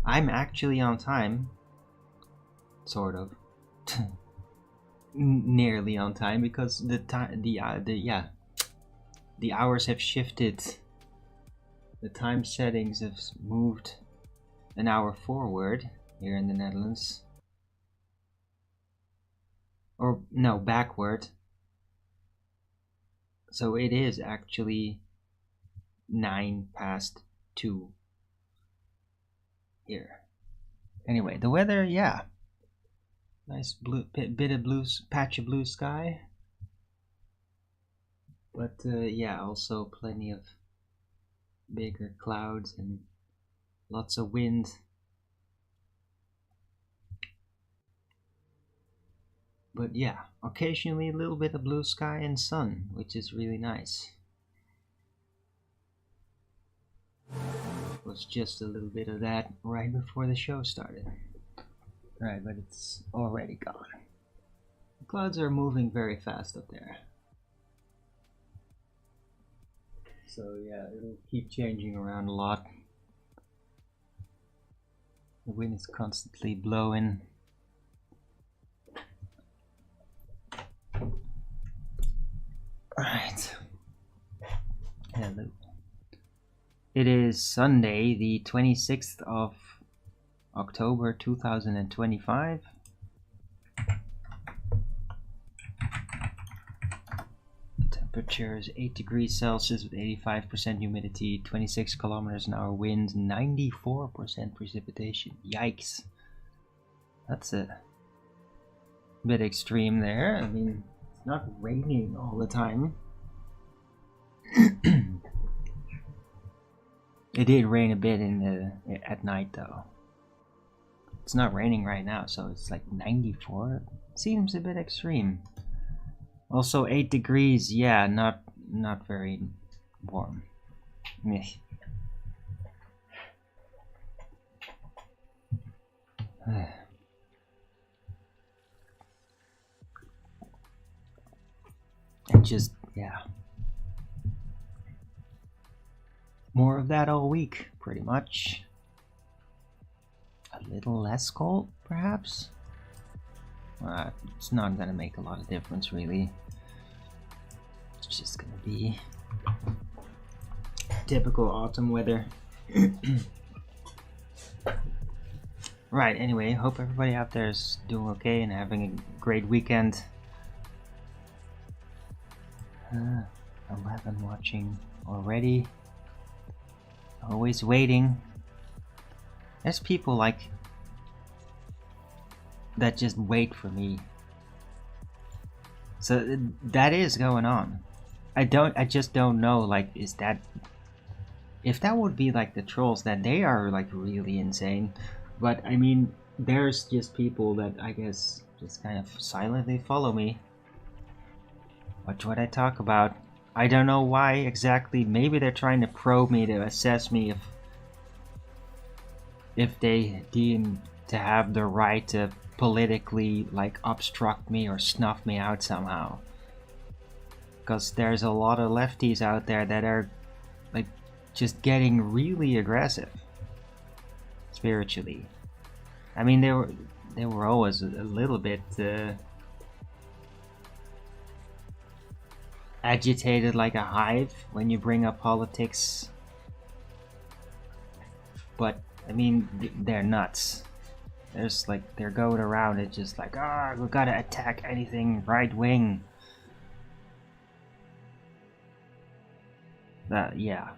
I'm actually on time. Sort of. Nearly on time, because the hours have shifted. The time settings have moved an hour forward here in the Netherlands. Or no, backward. So it is actually 2:09 here. Anyway, the weather, yeah. Nice blue bit of blue patch of blue sky. But yeah, also plenty of bigger clouds and lots of wind. But yeah, occasionally a little bit of blue sky and sun, which is really nice. Was just a little bit of that right before the show started. Right, but it's already gone. The clouds are moving very fast up there. So yeah, it'll keep changing around a lot. The wind is constantly blowing. Alright. Hello. It is Sunday, the 26th of October 2025. Temperature is 8 degrees Celsius with 85% humidity, 26 kilometers an hour wind, 94% precipitation. Yikes. That's a bit extreme there. I mean, it's not raining all the time. It did rain a bit at night though. It's not raining right now, so it's like 94. Seems a bit extreme. Also 8 degrees, yeah, not very warm. Meh. And just, yeah. More of that all week, pretty much. A little less cold, perhaps? It's not gonna make a lot of difference, really. It's just gonna be typical autumn weather. Right, anyway, hope everybody out there is doing okay and having a great weekend. 11 watching already. Always waiting. There's people like that just wait for me. So that is going on. I just don't know, like, if that would be like the trolls, that they are like really insane. But I mean, there's just people that I guess just kind of silently follow me. Watch what I talk about. I don't know why exactly. Maybe they're trying to probe me to assess me if they deem to have the right to politically like obstruct me or snuff me out somehow. Because there's a lot of lefties out there that are like just getting really aggressive spiritually. I mean, they were always a little bit agitated like a hive when you bring up politics, but I mean, they're nuts. There's like, they're going around it just like, we gotta attack anything right wing. Yeah.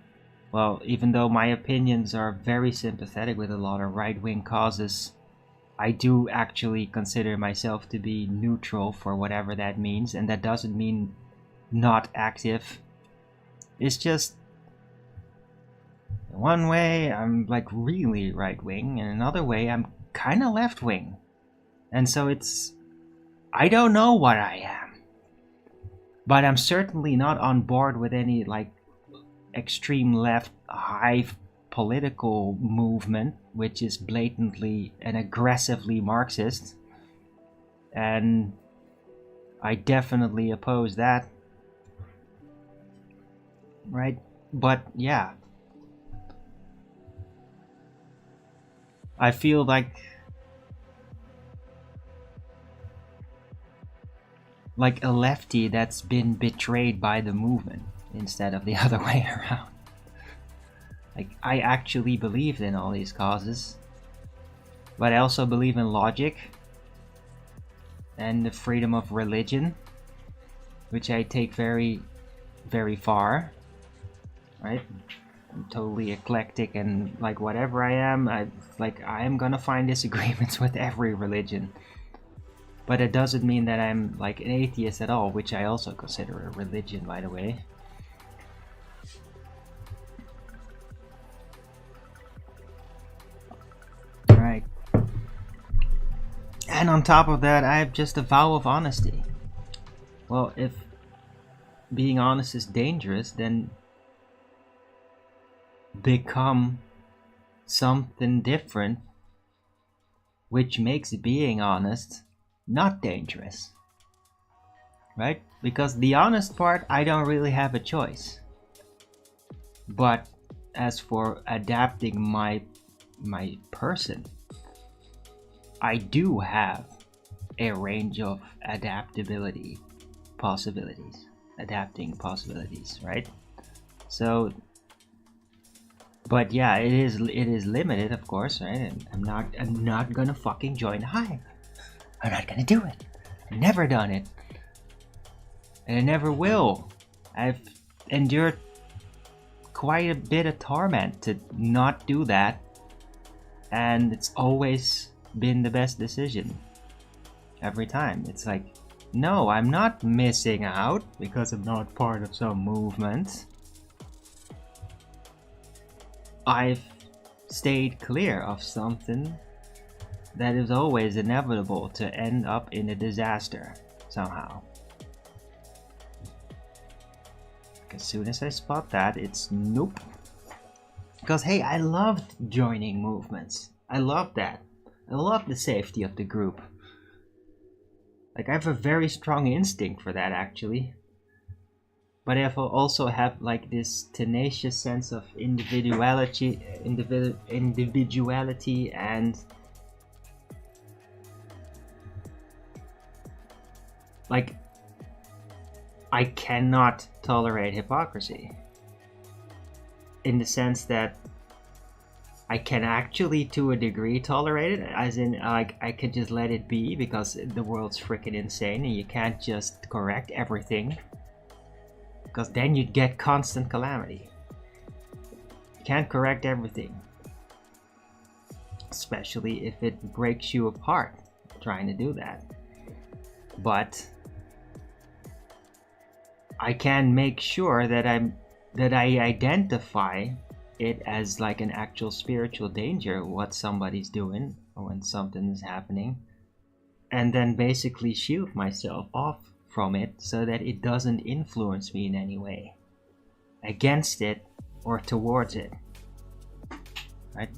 Well, even though my opinions are very sympathetic with a lot of right wing causes, I do actually consider myself to be neutral for whatever that means, and that doesn't mean not active. It's just one way I'm like really right wing, and another way I'm kind of left wing, and so I don't know what I am, but I'm certainly not on board with any like extreme left hive political movement, which is blatantly and aggressively Marxist, and I definitely oppose that. Right? But yeah, I feel like a lefty that's been betrayed by the movement instead of the other way around. Like, I actually believed in all these causes, but I also believe in logic and the freedom of religion, which I take very, very far, right? I'm totally eclectic, and like whatever I am, I am gonna find disagreements with every religion. But it doesn't mean that I'm like an atheist at all, which I also consider a religion, by the way. Right. And on top of that, I have just a vow of honesty. Well, if being honest is dangerous, then become something different, which makes being honest not dangerous, right? Because the honest part, I don't really have a choice. But as for adapting my person, I do have a range of adapting possibilities, right? So, but yeah, it is limited, of course, right? And I'm not gonna fucking join the hive. I'm not gonna do it. I've never done it. And I never will. I've endured quite a bit of torment to not do that. And it's always been the best decision. Every time. It's like, no, I'm not missing out because I'm not part of some movement. I've stayed clear of something that is always inevitable to end up in a disaster somehow. As soon as I spot that, it's nope. Because hey, I loved joining movements. I love that. I love the safety of the group. Like, I have a very strong instinct for that, actually. But I also have like this tenacious sense of individuality and like, I cannot tolerate hypocrisy. In the sense that I can actually, to a degree, tolerate it. As in, like, I can just let it be because the world's freaking insane and you can't just correct everything. Because then you'd get constant calamity. You can't correct everything. Especially if it breaks you apart trying to do that. But I can make sure that I identify it as like an actual spiritual danger, what somebody's doing or when something is happening, and then basically shield myself off from it so that it doesn't influence me in any way against it or towards it, right?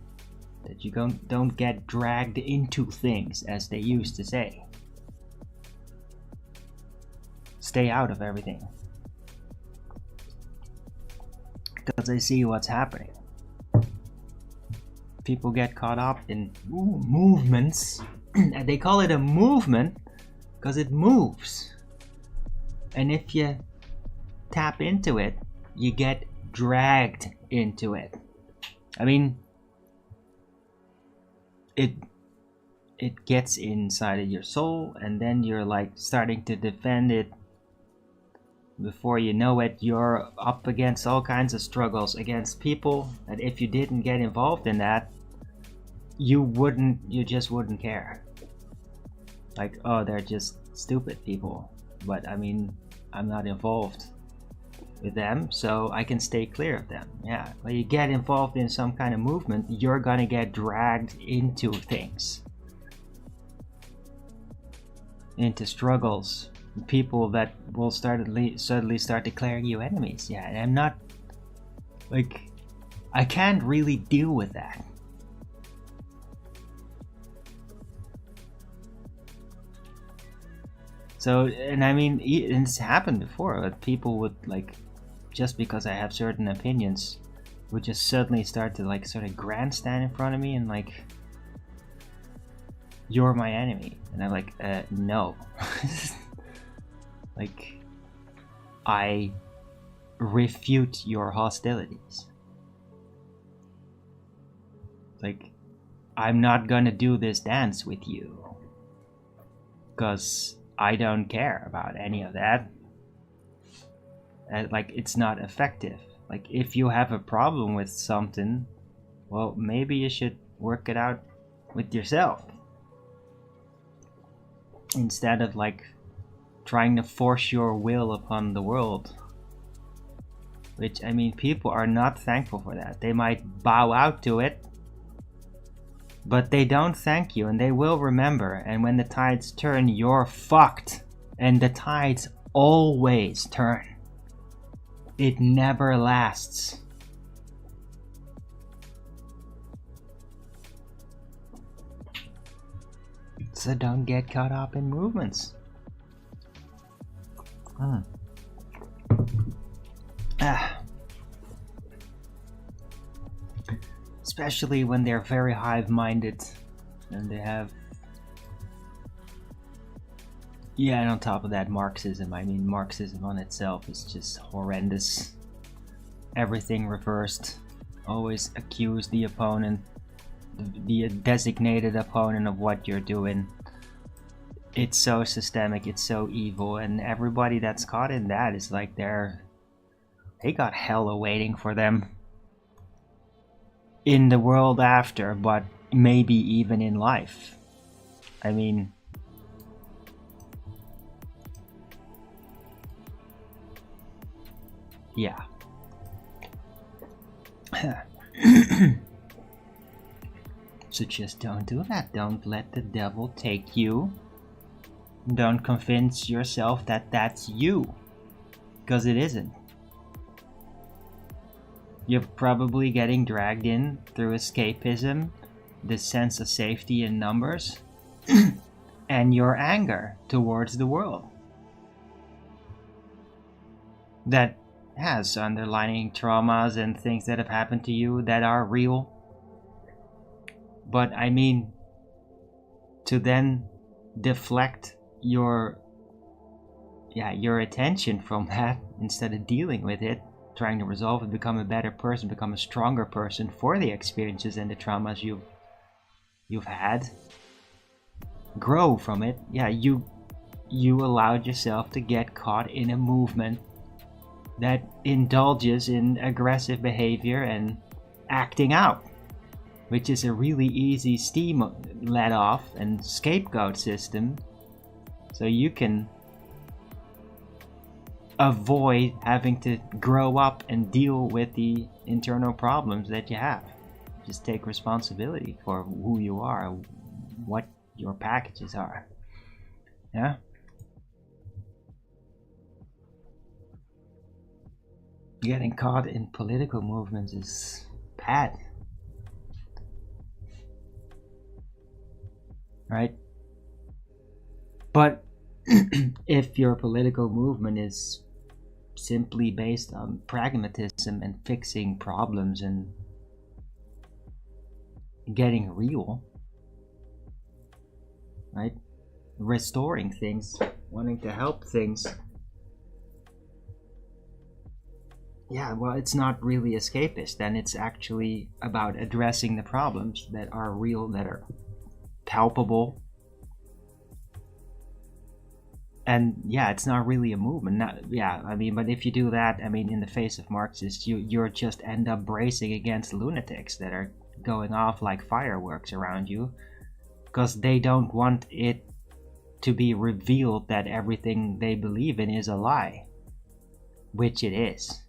That you don't get dragged into things, as they used to say. Stay out of everything. Because I see what's happening. People get caught up in movements. And they call it a movement because it moves. And if you tap into it, you get dragged into it. I mean, it gets inside of your soul, and then you're like starting to defend it. Before you know it, you're up against all kinds of struggles against people that if you didn't get involved in that, you just wouldn't care. Like, oh, they're just stupid people. But I mean, I'm not involved with them, so I can stay clear of them. Yeah, when you get involved in some kind of movement, you're gonna get dragged into things. Into struggles. People that will suddenly start declaring you enemies. Yeah, and I'm not, like, I can't really deal with that. So, and I mean, it's happened before, but people would, like, just because I have certain opinions, would just suddenly start to, like, sort of grandstand in front of me and, like, you're my enemy. And I'm like, no. Like, I refute your hostilities. Like, I'm not gonna do this dance with you, because I don't care about any of that. Like, it's not effective. Like, if you have a problem with something, well, maybe you should work it out with yourself, instead of like trying to force your will upon the world. Which, I mean, people are not thankful for that. They might bow out to it, but they don't thank you, and they will remember. And when the tides turn, you're fucked. And the tides always turn. It never lasts. So don't get caught up in movements. Especially when they're very hive-minded and they have... Yeah, and on top of that, Marxism. I mean, Marxism on itself is just horrendous. Everything reversed. Always accuse the opponent, the designated opponent, of what you're doing. It's so systemic, it's so evil, and everybody that's caught in that is like they got hell awaiting for them in the world after, but maybe even in life. I mean, yeah. So just don't do that. Don't let the devil take you. Don't convince yourself that that's you, because it isn't. You're probably getting dragged in through escapism, the sense of safety in numbers, and your anger towards the world. That has underlying traumas and things that have happened to you that are real. But I mean, to then deflect your attention from that, instead of dealing with it, trying to resolve it, become a better person, become a stronger person for the experiences and the traumas you've had, grow from it. Yeah, you allowed yourself to get caught in a movement that indulges in aggressive behavior and acting out, which is a really easy steam let off and scapegoat system, so you can avoid having to grow up and deal with the internal problems that you have. Just take responsibility for who you are, what your packages are. Yeah? Getting caught in political movements is bad. Right? But if your political movement is simply based on pragmatism and fixing problems and getting real, right? Restoring things, wanting to help things. Yeah, well, it's not really escapist, then it's actually about addressing the problems that are real, that are palpable. And yeah, it's not really a movement. But if you do that, I mean, in the face of Marxists, you're just end up bracing against lunatics that are going off like fireworks around you, because they don't want it to be revealed that everything they believe in is a lie, which it is.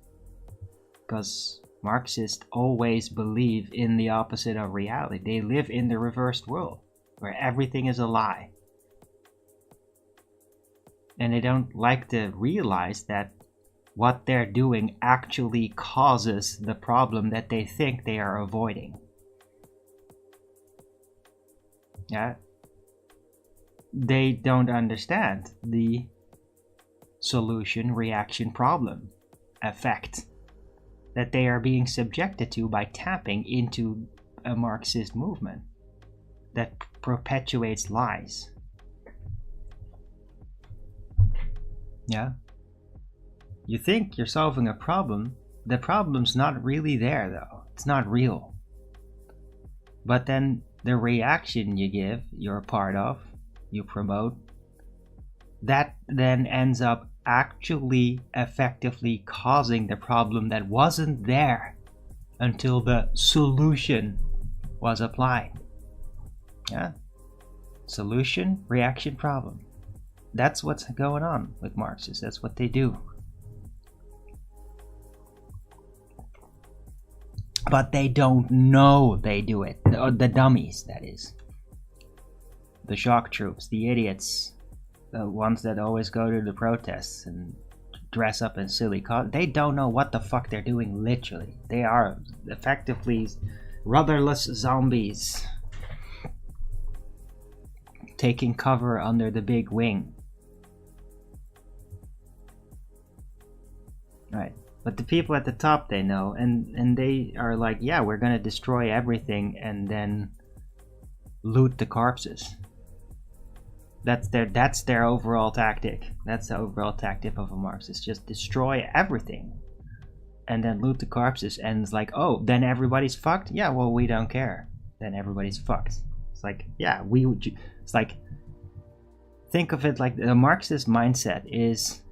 Because Marxists always believe in the opposite of reality. They live in the reversed world, where everything is a lie. And they don't like to realize that what they're doing actually causes the problem that they think they are avoiding. Yeah? They don't understand the solution-reaction problem effect that they are being subjected to by tapping into a Marxist movement. that perpetuates lies. Yeah? You think you're solving a problem. The problem's not really there, though. It's not real. But then the reaction you give, you're a part of, you promote, that then ends up actually effectively causing the problem that wasn't there until the solution was applied. Yeah? Solution, reaction, problem. That's what's going on with Marxists. That's what they do. But they don't know they do it. The dummies, that is. The shock troops, the idiots, the ones that always go to the protests and dress up in silly costumes. They don't know what the fuck they're doing, literally. They are effectively rudderless zombies taking cover under the big wing. Right. But the people at the top, they know, and they are like, yeah, we're gonna destroy everything and then loot the corpses. That's their overall tactic. That's the overall tactic of a Marxist. Just destroy everything and then loot the corpses. And it's like, oh, then everybody's fucked? Yeah, well, we don't care. Then everybody's fucked. It's like, yeah, it's like, think of it like the Marxist mindset is,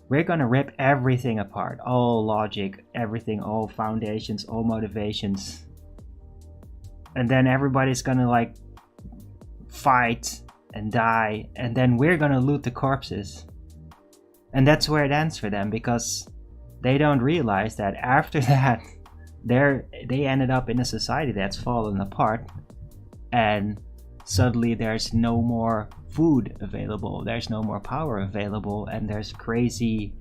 we're gonna rip everything apart. All logic, everything, all foundations, all motivations. And then everybody's gonna like fight and die, and then we're gonna loot the corpses. And that's where it ends for them, because they don't realize that after that they ended up in a society that's fallen apart, and suddenly there's no more food available, there's no more power available, and there's crazy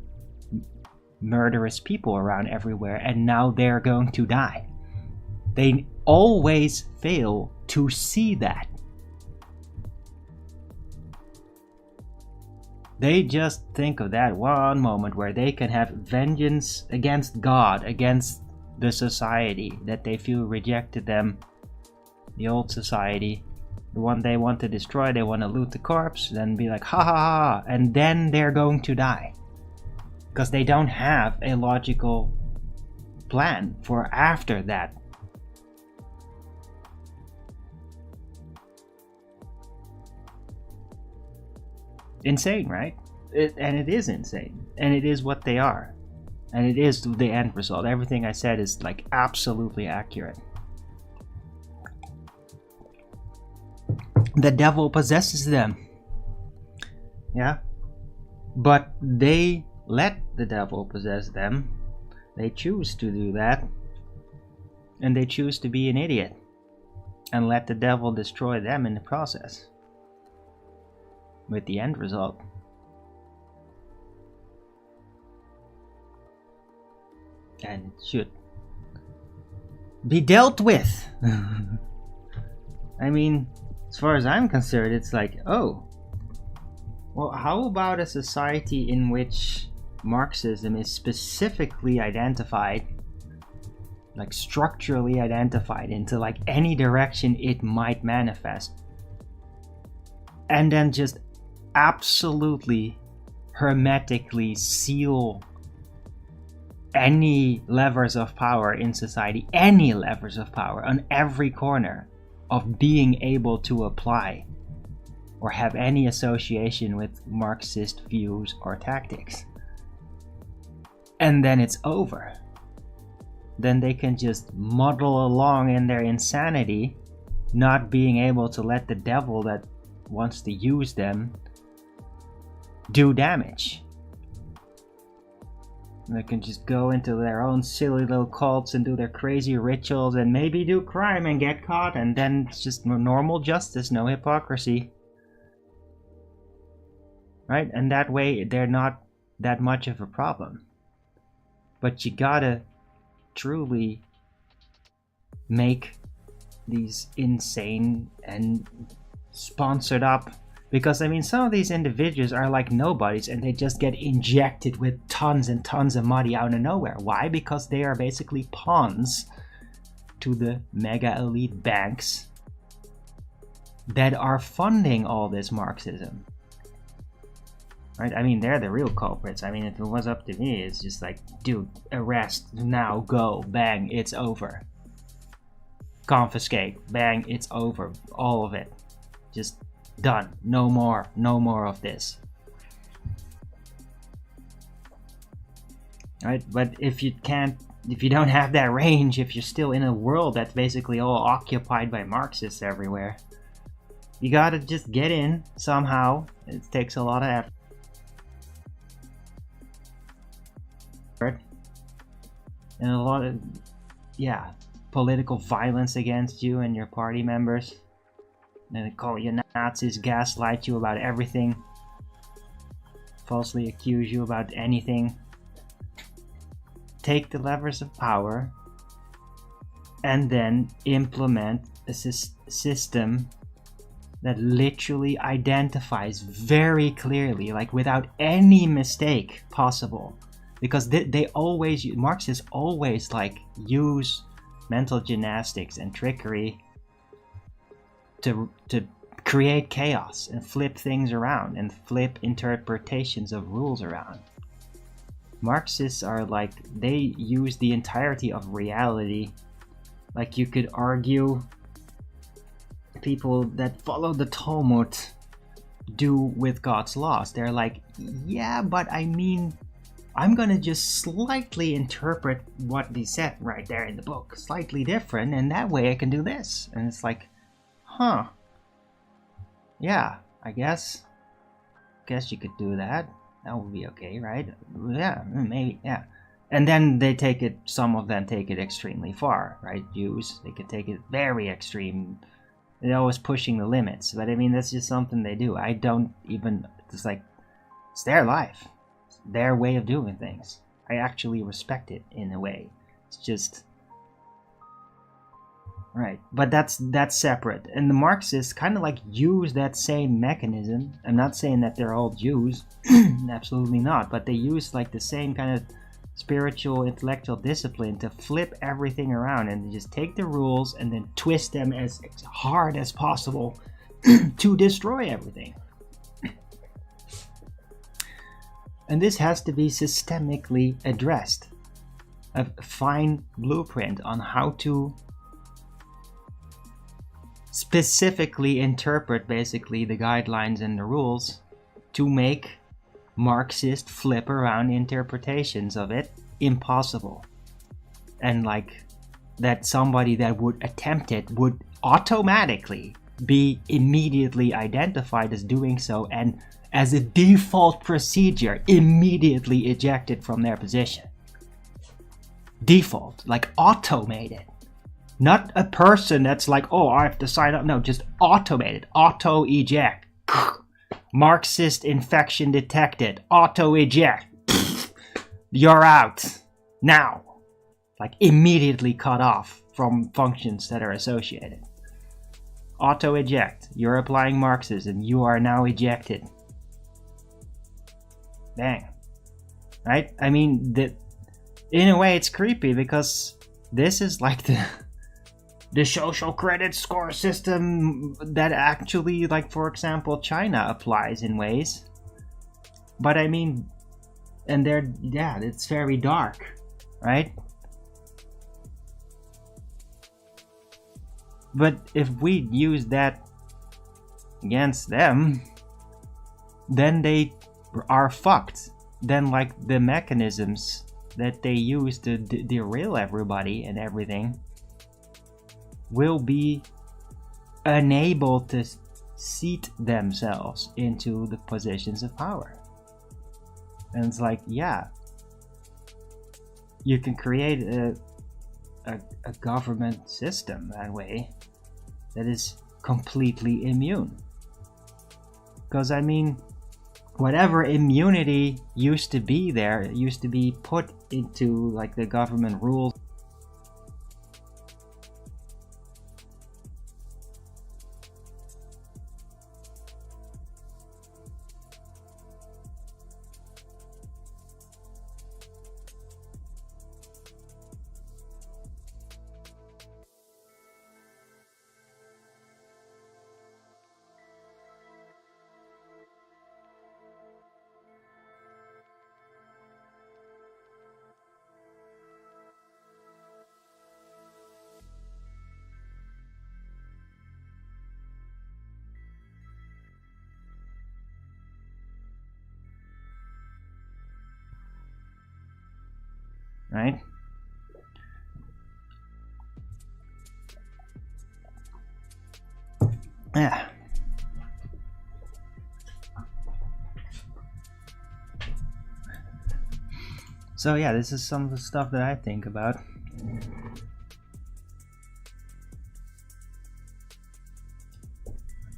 murderous people around everywhere, and now they're going to die. They always fail to see that. They just think of that one moment where they can have vengeance against God, against the society that they feel rejected them, the old society, the one they want to destroy. They want to loot the corpse, then be like, ha ha ha, and then they're going to die. Because they don't have a logical plan for after that. Insane, right? And it is insane. And it is what they are. And it is the end result. Everything I said is like absolutely accurate. The devil possesses them. Yeah? But they let the devil possess them. They choose to do that. And they choose to be an idiot. And let the devil destroy them in the process. With the end result. And it should be dealt with. I mean, as far as I'm concerned, it's like, oh, well, how about a society in which Marxism is specifically identified, like structurally identified into like any direction it might manifest, and then just absolutely hermetically seal any levers of power in society, any levers of power on every corner of being able to apply or have any association with Marxist views or tactics. And then it's over. Then they can just muddle along in their insanity, not being able to let the devil that wants to use them do damage. They can just go into their own silly little cults and do their crazy rituals and maybe do crime and get caught, and then it's just normal justice, no hypocrisy. Right? And that way they're not that much of a problem. But you gotta truly make these insane and sponsored up, because I mean, some of these individuals are like nobodies and they just get injected with tons and tons of money out of nowhere. Why? Because they are basically pawns to the mega elite banks that are funding all this Marxism. Right? I mean, they're the real culprits. I mean, if it was up to me, it's just like, dude, arrest, now, go, bang, it's over. Confiscate, bang, it's over. All of it. Just done. No more of this. Right? But if you don't have that range, if you're still in a world that's basically all occupied by Marxists everywhere, you gotta just get in somehow. It takes a lot of effort. And a lot of, political violence against you and your party members. And they call you Nazis, gaslight you about everything, falsely accuse you about anything. Take the levers of power and then implement a system that literally identifies very clearly, like without any mistake possible. Because they always, Marxists always like use mental gymnastics and trickery to create chaos and flip things around and flip interpretations of rules around. Marxists are like, they use the entirety of reality. Like you could argue people that follow the Talmud do with God's laws. They're like, yeah, but I mean, I'm gonna just slightly interpret what they said right there in the book, slightly different, and that way I can do this. And it's like, huh, yeah, I guess you could do that. That would be okay, right? Yeah, maybe, yeah. And then they take it, some of them take it extremely far, right? Jews, they could take it very extreme. They're always pushing the limits, but I mean, that's just something they do. I don't even, it's like, it's their life. Their way of doing things. I actually respect it in a way. It's just right, but that's separate. And the Marxists kind of like use that same mechanism. I'm not saying that they're all Jews, absolutely not, but they use like the same kind of spiritual, intellectual discipline to flip everything around and just take the rules and then twist them as hard as possible to destroy everything. And this has to be systemically addressed. A fine blueprint on how to specifically interpret basically the guidelines and the rules to make Marxist flip around interpretations of it impossible. And like that somebody that would attempt it would automatically be immediately identified as doing so and as a default procedure, immediately ejected from their position. Default, like automated. Not a person that's like, oh, I have to sign up. No, just automated. Auto-eject. Marxist infection detected. Auto-eject. You're out. Now. Like immediately cut off from functions that are associated. Auto-eject. You're applying Marxism. You are now ejected. Dang. Right? I mean, in a way it's creepy because this is like the social credit score system that actually, like, for example, China applies in ways. But I mean, and it's very dark, right? But if we use that against them, then they are fucked. Then like the mechanisms that they use to derail everybody and everything will be unable to seat themselves into the positions of power. And it's like, yeah, you can create a government system that way that is completely immune. Because I mean, whatever immunity used to be there, used to be put into like the government rules. right? Yeah. So yeah, this is some of the stuff that I think about.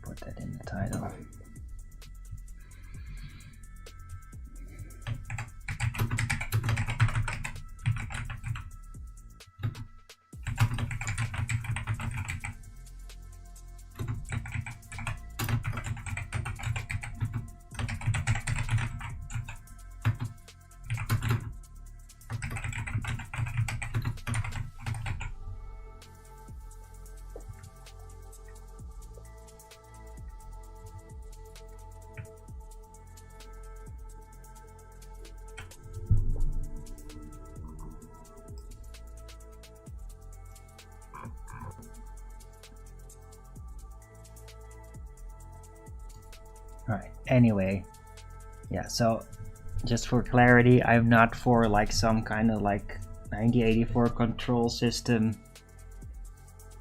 Put that in the title. Alright, anyway, yeah, so just for clarity, I'm not for like some kind of like 1984 control system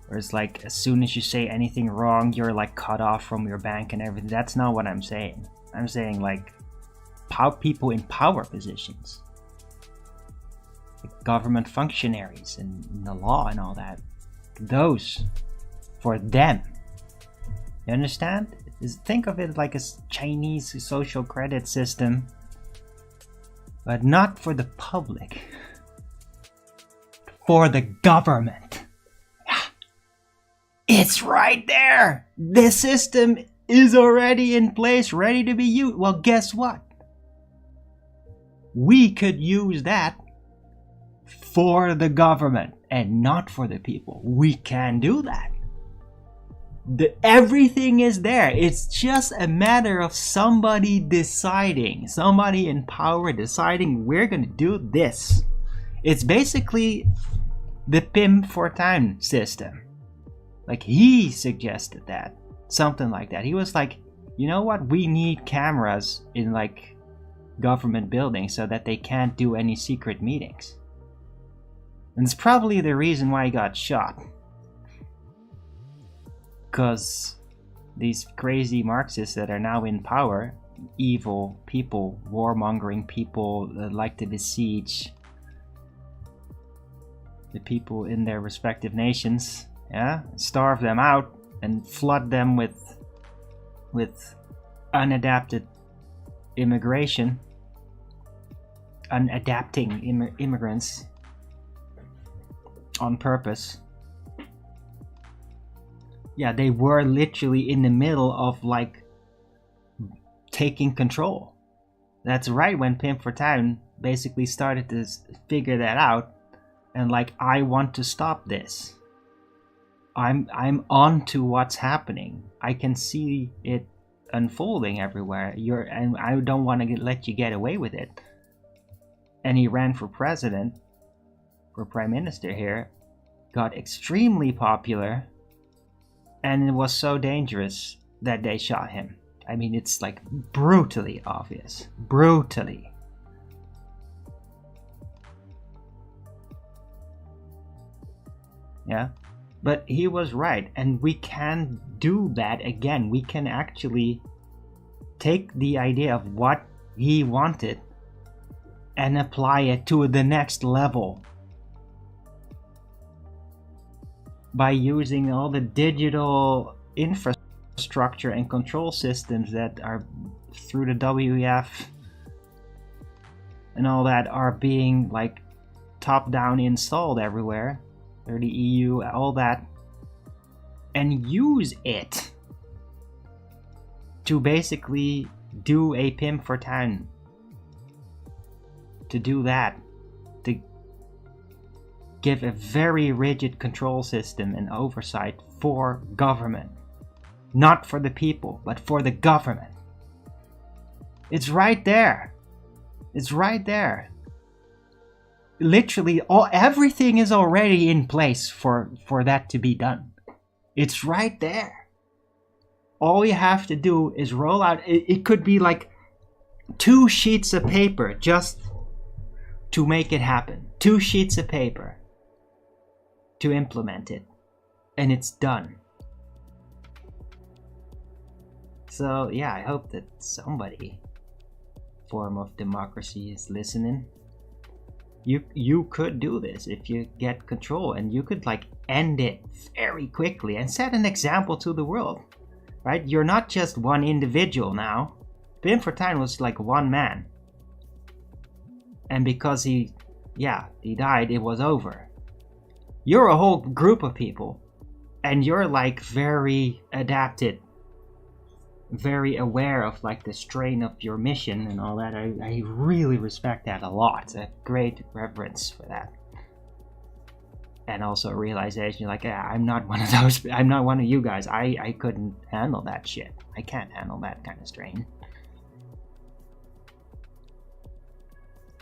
where it's like as soon as you say anything wrong, you're like cut off from your bank and everything. That's not what I'm saying. I'm saying like people in power positions, like government functionaries and the law and all that, those, for them. You understand? Think of it like a Chinese social credit system, but not for the public, for the government. It's right there. This system is already in place, ready to be used. Well, guess what? We could use that for the government and not for the people. We can do that. Everything is there. It's just a matter of somebody deciding, somebody in power deciding we're gonna do this. It's basically the pimp for time system. Like he suggested that, something like that. He was like, you know what, we need cameras in like government buildings so that they can't do any secret meetings. And it's probably the reason why he got shot. Because these crazy Marxists that are now in power, evil people, warmongering people that like to besiege the people in their respective nations, yeah, starve them out and flood them with unadapted immigration, unadapting immigrants on purpose. Yeah, they were literally in the middle of like taking control. That's right, when Pimp for Town basically started to figure that out and like, I want to stop this. I'm on to what's happening. I can see it unfolding everywhere. And I don't want to let you get away with it. And he ran for president, for prime minister here, got extremely popular. And it was so dangerous that they shot him. I mean, it's like brutally obvious. Brutally. Yeah. But he was right. And we can do that again. We can actually take the idea of what he wanted and apply it to the next level. By using all the digital infrastructure and control systems that are through the WEF and all that are being like top down installed everywhere, or the EU, all that, and use it to basically do a Pimp for Town, to do that, to give a very rigid control system and oversight for government. Not for the people, but for the government. It's right there. It's right there. Literally, everything is already in place for that to be done. It's right there. All you have to do is roll out. It could be like 2 sheets of paper just to make it happen. 2 sheets of paper to implement it. And it's done. So yeah, I hope that somebody form of democracy is listening. You could do this if you get control, and you could like end it very quickly and set an example to the world, right? You're not just one individual now. Bim Fortuyn was like one man, and because he died, it was over. You're a whole group of people, and you're like very adapted, very aware of like the strain of your mission and all that. I really respect that a lot. A great reverence for that. And also a realization like, yeah, I'm not one of those, I'm not one of you guys. I couldn't handle that shit. I can't handle that kind of strain.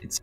It's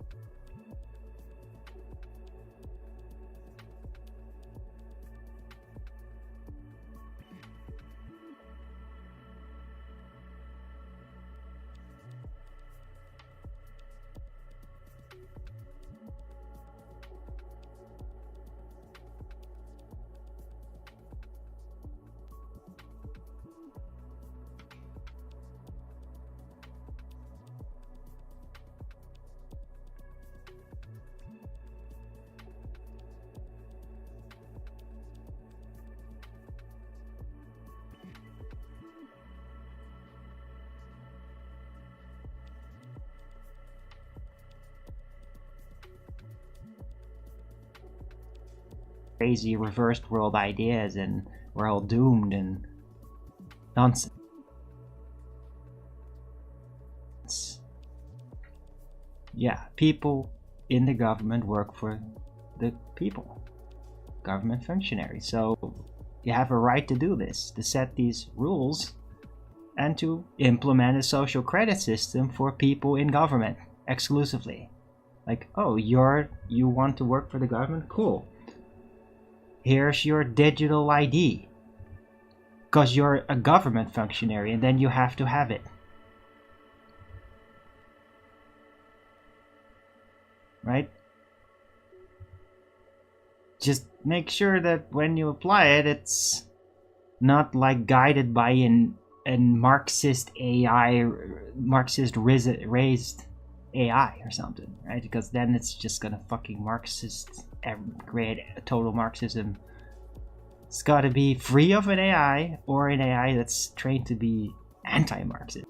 crazy reversed world ideas and we're all doomed and nonsense. Yeah, people in the government work for the people, government functionaries. So you have a right to do this, to set these rules and to implement a social credit system for people in government exclusively. Like, oh, you want to work for the government? Cool. Here's your digital ID. Because you're a government functionary and then you have to have it. Right? Just make sure that when you apply it, it's not like guided by a Marxist AI, Marxist raised AI or something, right? Because then it's just gonna fucking Marxist create a total Marxism. It's gotta be free of an AI or an AI that's trained to be anti-Marxist.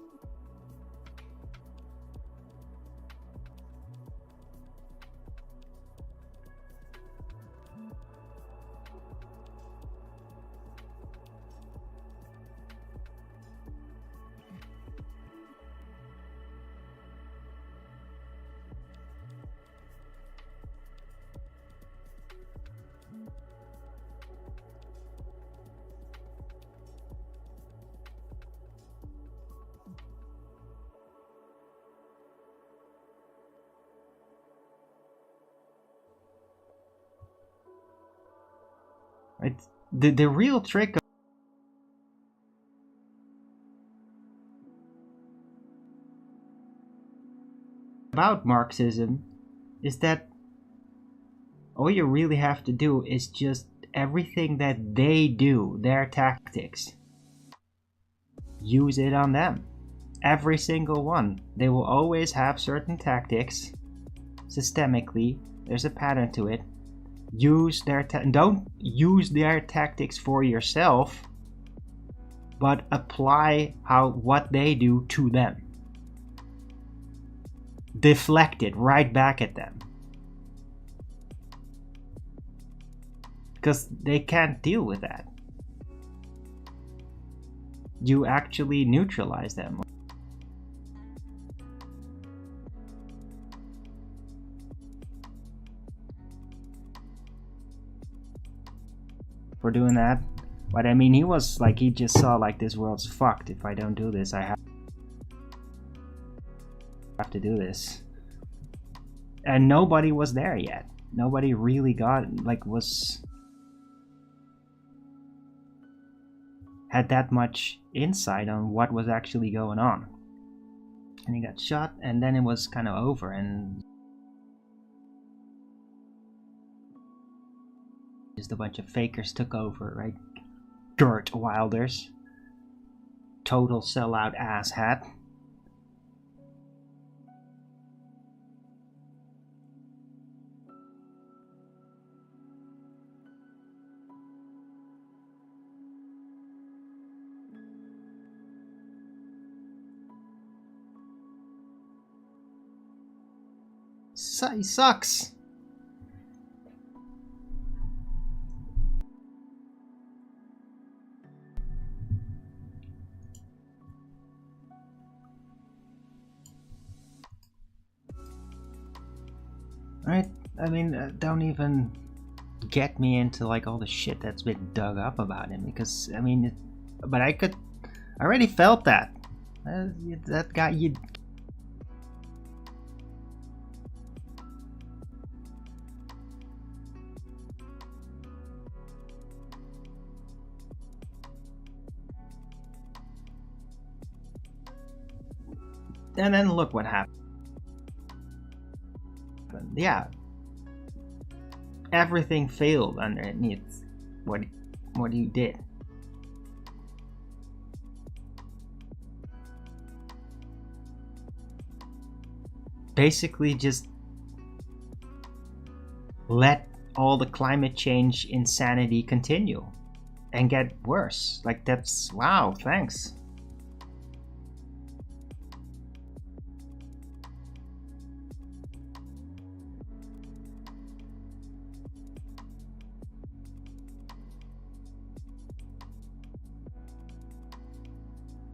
Right? The real trick about Marxism is that all you really have to do is just everything that they do, their tactics, use it on them. Every single one. They will always have certain tactics systemically. There's a pattern to it. Don't use their tactics for yourself, but apply what they do to them. Deflect it right back at them. Because they can't deal with that. You actually neutralize them. For doing that. But I mean, he was like, he just saw like, this world's fucked. If I don't do this, I have to do this. And nobody was there yet. Nobody really had that much insight on what was actually going on. And he got shot, and then it was kind of over, and Just a bunch of fakers took over, right? Gert Wilders. Total sellout asshat. He sucks. Right? I mean, don't even get me into like all the shit that's been dug up about him, because I mean, but I already felt that. That guy, you. And then look what happened. Yeah, everything failed underneath what he did. Basically, just let all the climate change insanity continue and get worse. Like, that's wow. Thanks.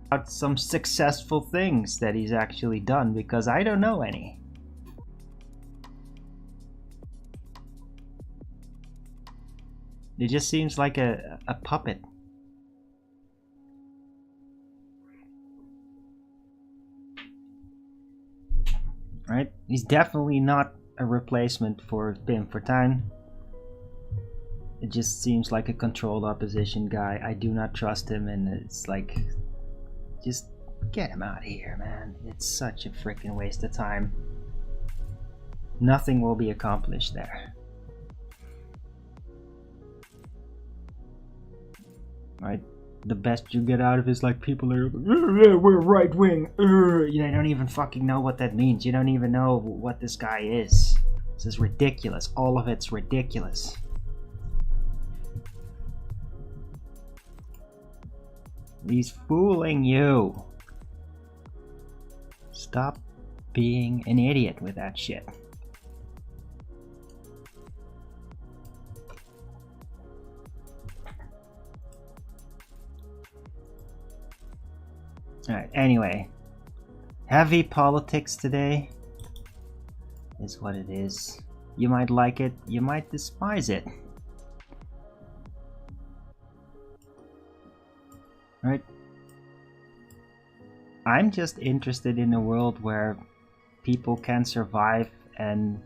About some successful things that he's actually done, because I don't know any. It just seems like a puppet. Right? He's definitely not a replacement for Pim Fortuyn. It just seems like a controlled opposition guy. I do not trust him, and it's like, just get him out of here, man. It's such a freaking waste of time. Nothing will be accomplished there. Right? The best you get out of it is like people are, we're right wing. You don't even fucking know what that means. You don't even know what this guy is. This is ridiculous. All of it's ridiculous. He's fooling you. Stop being an idiot with that shit. Alright, anyway. Heavy politics today is what it is. You might like it, you might despise it. Right? I'm just interested in a world where people can survive and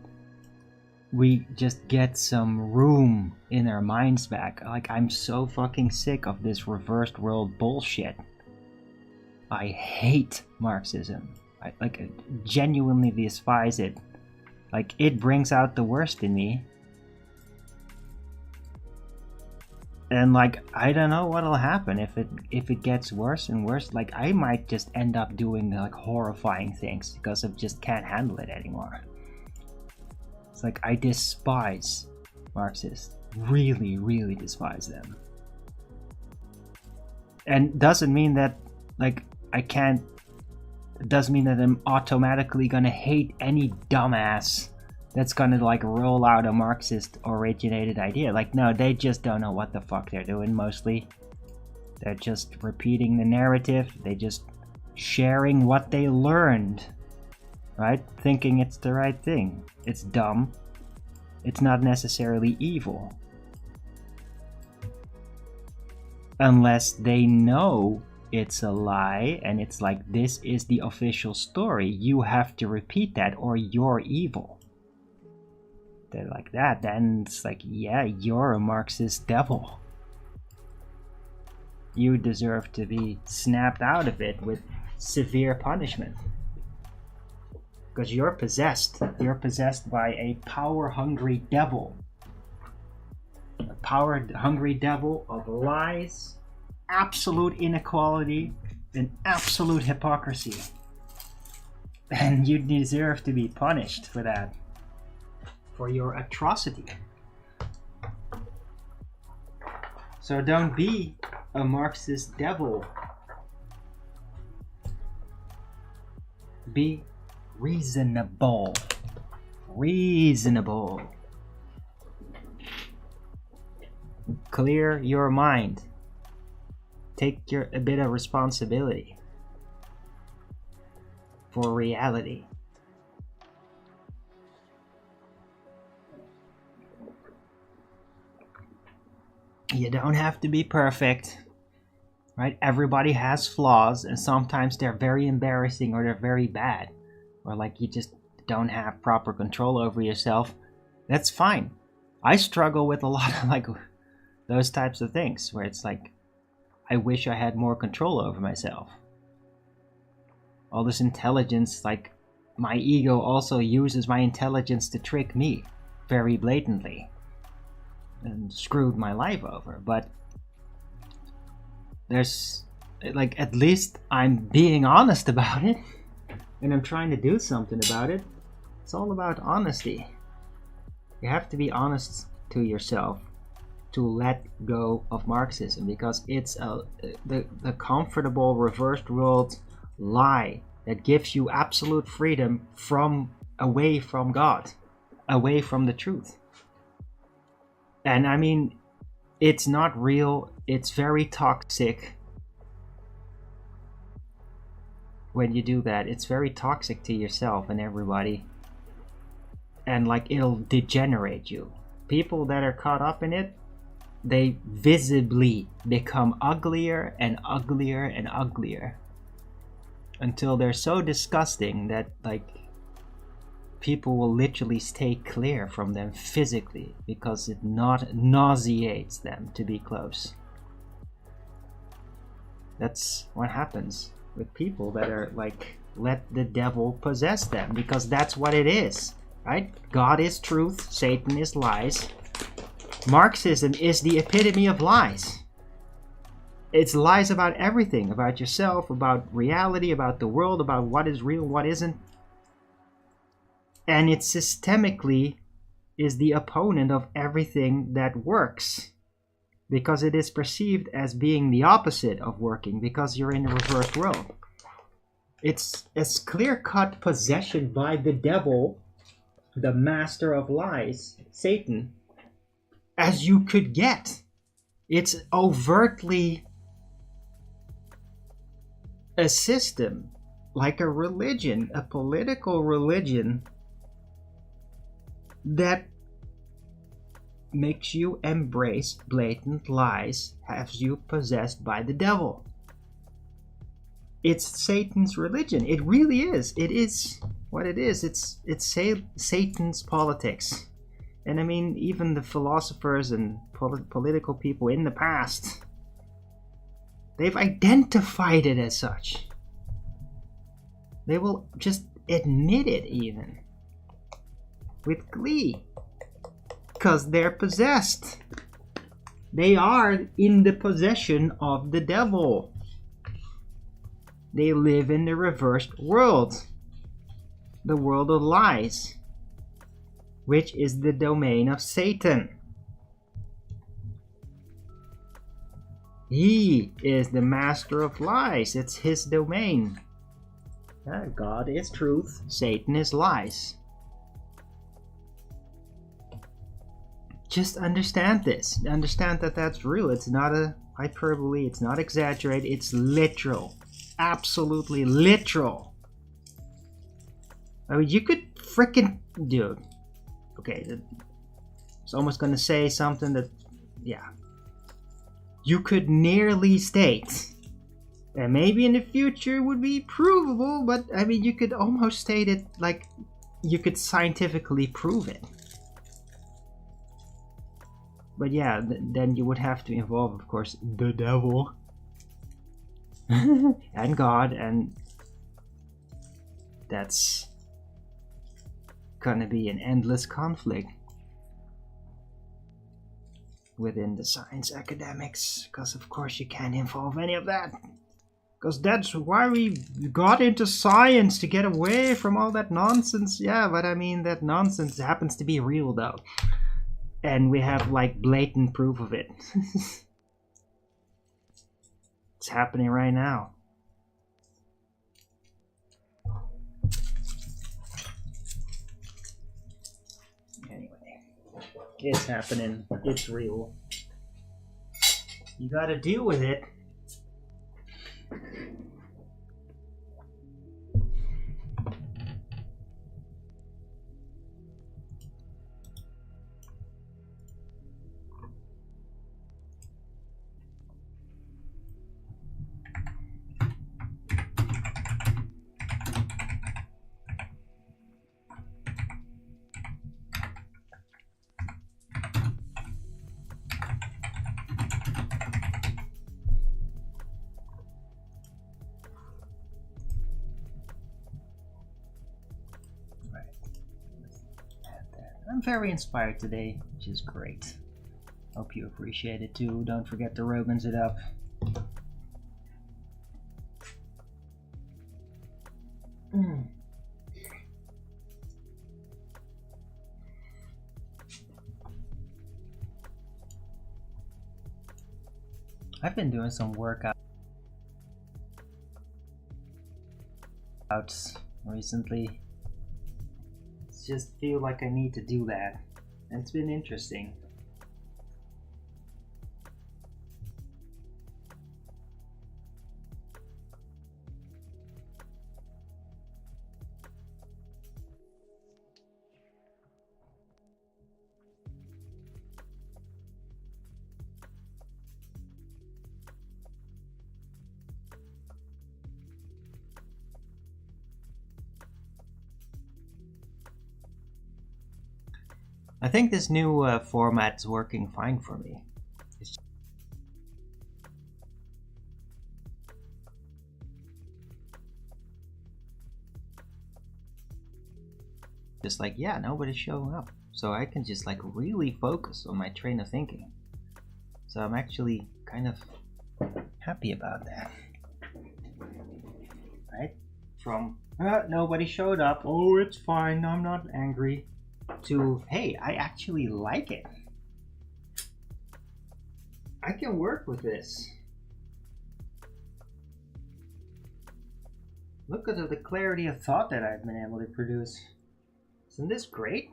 we just get some room in our minds back. Like, I'm so fucking sick of this reversed world bullshit. I hate Marxism. I genuinely despise it. Like, it brings out the worst in me. And like, I don't know what'll happen if it gets worse and worse. Like, I might just end up doing like horrifying things because I just can't handle it anymore. It's like, I despise Marxists. Really, really despise them. And doesn't mean that like I can't. It doesn't mean that I'm automatically gonna hate any dumbass that's gonna like roll out a Marxist originated idea. Like, no, they just don't know what the fuck they're doing mostly. They're just repeating the narrative. They just sharing what they learned, right? Thinking it's the right thing. It's dumb. It's not necessarily evil. Unless they know it's a lie and it's like, this is the official story. You have to repeat that or you're evil. They're like that, then it's like, yeah, you're a Marxist devil. You deserve to be snapped out of it with severe punishment. Because you're possessed. You're possessed by a power-hungry devil. A power-hungry devil of lies, absolute inequality, and absolute hypocrisy. And you deserve to be punished for that, for your atrocity. So don't be a Marxist devil. Be reasonable. Reasonable. Clear your mind. Take a bit of responsibility for reality. You don't have to be perfect, right? Everybody has flaws, and sometimes they're very embarrassing or they're very bad, or like you just don't have proper control over yourself. That's fine. I struggle with a lot of like those types of things where it's like I wish I had more control over myself. All this intelligence, like my ego also uses my intelligence to trick me very blatantly and screwed my life over. But there's like, at least I'm being honest about it and I'm trying to do something about it. It's all about honesty. You have to be honest to yourself to let go of Marxism, because it's the comfortable reversed world lie that gives you absolute freedom from away from God, away from the truth. And I mean, it's not real. It's very toxic. When you do that, it's very toxic to yourself and everybody. And like, it'll degenerate you. People that are caught up in it, they visibly become uglier and uglier and uglier until they're so disgusting that like people will literally stay clear from them physically because it nauseates them to be close. That's what happens with people that are like, let the devil possess them, because that's what it is, right? God is truth, Satan is lies. Marxism is the epitome of lies. It's lies about everything, about yourself, about reality, about the world, about what is real, what isn't. And it systemically is the opponent of everything that works, because it is perceived as being the opposite of working, because you're in a reversed world. It's as clear-cut possession by the devil, the master of lies, Satan, as you could get. It's overtly a system, like a religion, a political religion that makes you embrace blatant lies, has you possessed by the devil. It's Satan's religion. It really is. It is what it is. It's Satan's politics. And I mean, even the philosophers and political people in the past, they've identified it as such. They will just admit it even with glee, because they're possessed. They are in the possession of the devil. They live in the reversed world, the world of lies, which is the domain of Satan. He is the master of lies. It's his domain. God is truth, Satan is lies. Just understand this. Understand that that's real. It's not a hyperbole. It's not exaggerated. It's literal. Absolutely literal. I mean, you could freaking... Dude. Okay. It's almost going to say something that... Yeah. You could nearly state, and maybe in the future would be provable, but I mean, you could almost state it like you could scientifically prove it. But yeah, then you would have to involve, of course, the devil and God, and that's gonna be an endless conflict. within the science academics, because of course you can't involve any of that. Because that's why we got into science, to get away from all that nonsense. Yeah, but I mean, that nonsense happens to be real though. And we have like blatant proof of it. It's happening right now. Anyway, it's happening. It's real. You gotta deal with it. I'm very inspired today, which is great. Hope you appreciate it too. Don't forget to Rogans it up. I've been doing some workouts recently. Just feel like I need to do that. And it's been interesting. I think this new format is working fine for me. It's just like, yeah, nobody's showing up. So I can just like really focus on my train of thinking. So I'm actually kind of happy about that. Right? From, nobody showed up, oh, it's fine, I'm not angry, to, hey, I actually like it. I can work with this. Look at the clarity of thought that I've been able to produce. Isn't this great?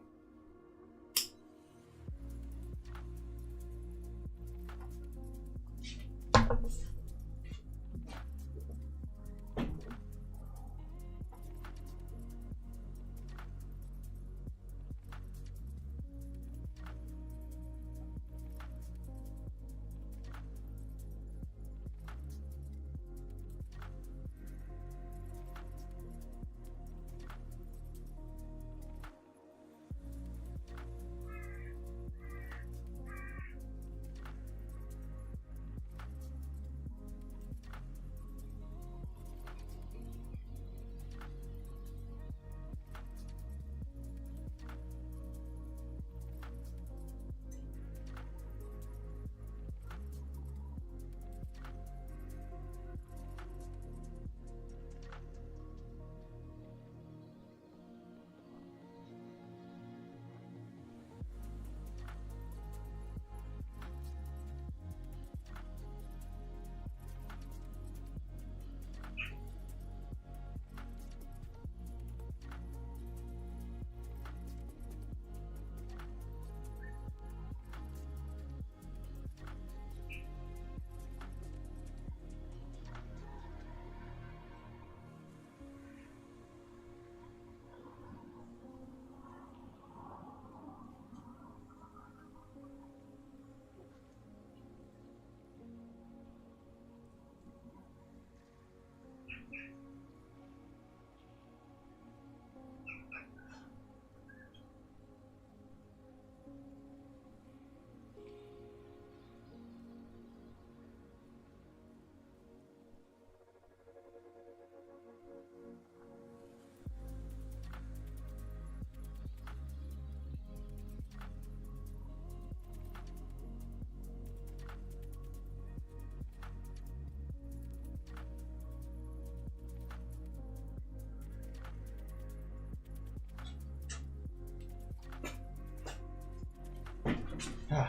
It's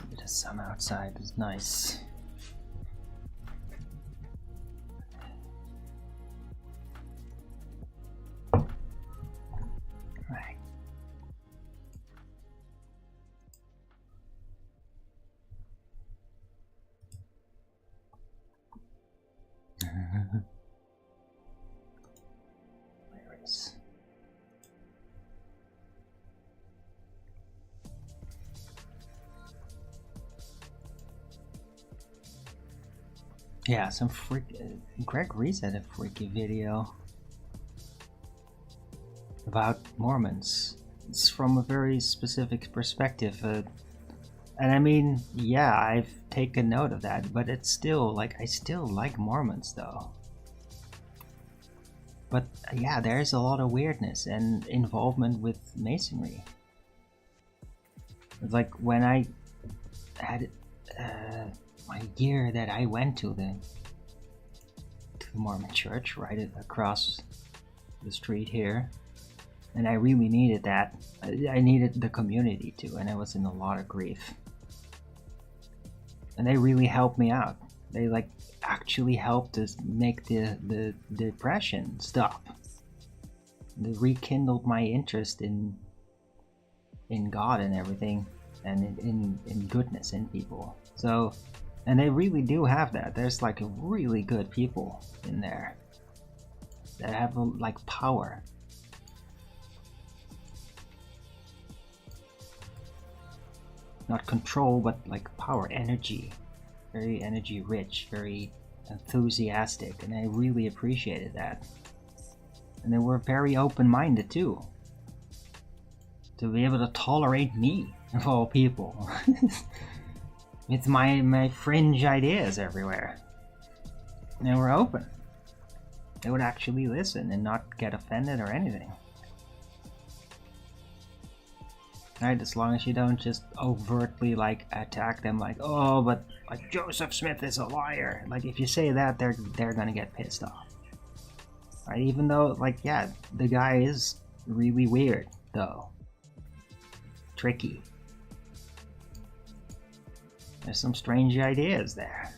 a bit of sun outside, it's nice. Right. There is. Yeah, some Greg Reese had a freaky video about Mormons. It's from a very specific perspective, and I mean, yeah, I've taken note of that, but it's still like I still like Mormons though. But yeah, there's a lot of weirdness and involvement with Masonry. It's like when I had my year that I went to the Mormon church right across the street here, and I really needed that. I needed the community too, and I was in a lot of grief. And they really helped me out. They like actually helped us make the depression stop. They rekindled my interest in God and everything, and in goodness in people. So, and they really do have that. There's like really good people in there that have like power. Not control, but like power, energy. Very energy rich, very enthusiastic, and I really appreciated that. And they were very open-minded too. To be able to tolerate me, of all people. With my fringe ideas everywhere. And they were open. They would actually listen and not get offended or anything. Right, as long as you don't just overtly like attack them like, oh, but like Joseph Smith is a liar. Like if you say that, they're gonna get pissed off. Right, even though like yeah, the guy is really weird though. Tricky. There's some strange ideas there.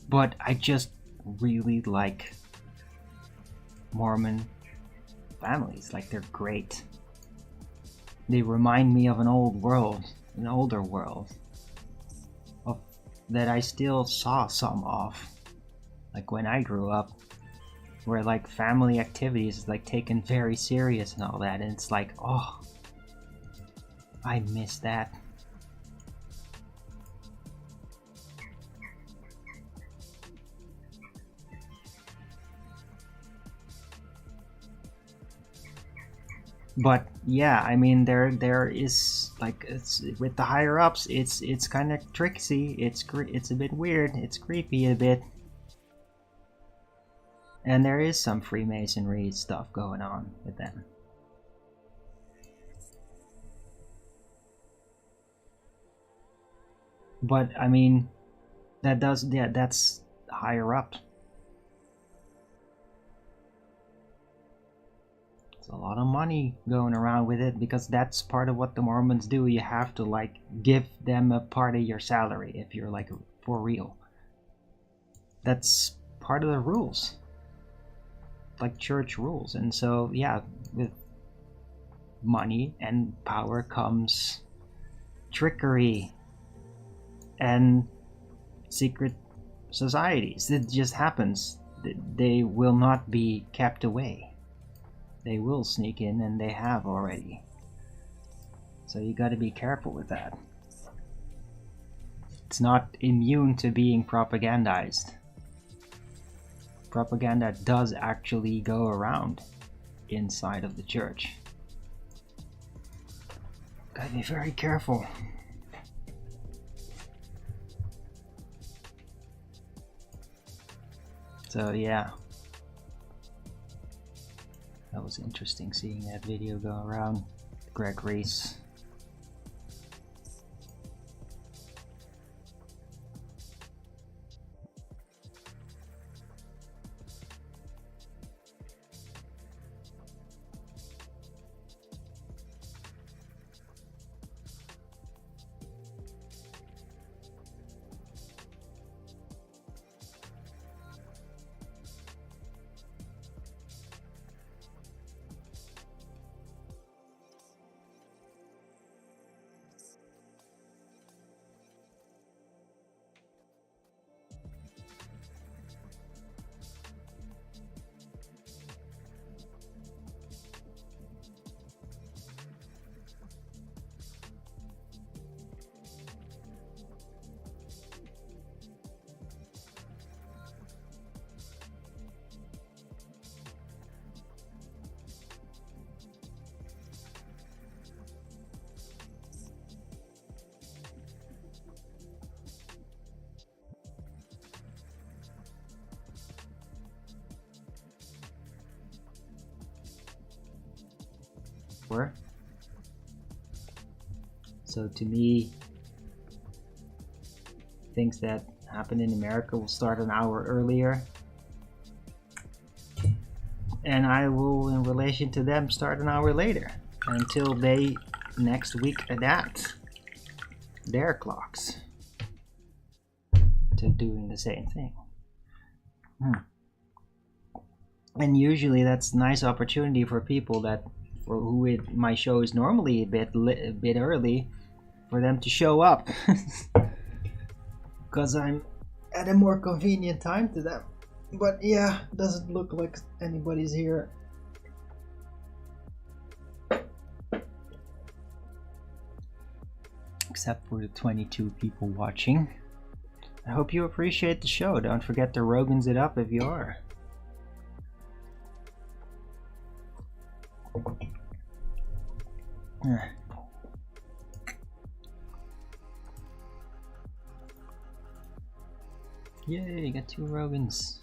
But I just really like Mormon families. Like they're great. They remind me of an old world, an older world of that I still saw some of, like when I grew up, where like family activities is like taken very serious and all that, and it's like, oh, I miss that. But yeah, I mean there is like it's with the higher ups, it's kind of tricksy. It's a bit weird. It's creepy a bit, and there is some Freemasonry stuff going on with them. But I mean, that's higher up. A lot of money going around with it because that's part of what the Mormons do. You have to like give them a part of your salary if you're like for real. That's part of the rules, like church rules. And so yeah, with money and power comes trickery and secret societies. It just happens. They will not be kept away. They will sneak in, and they have already. So you gotta be careful with that. It's not immune to being propagandized. Propaganda does actually go around inside of the church. Gotta be very careful. So yeah. That was interesting seeing that video go around. Gregory's. So to me, things that happen in America will start an hour earlier, and I will, in relation to them, start an hour later until they next week adapt their clocks to doing the same thing. And usually that's a nice opportunity for people that for who my show is normally a bit early, for them to show up because I'm at a more convenient time to them. But yeah, doesn't look like anybody's here. Except for the 22 people watching. I hope you appreciate the show. Don't forget to Rogan's it up if you are. Yay, got 2 Rogans.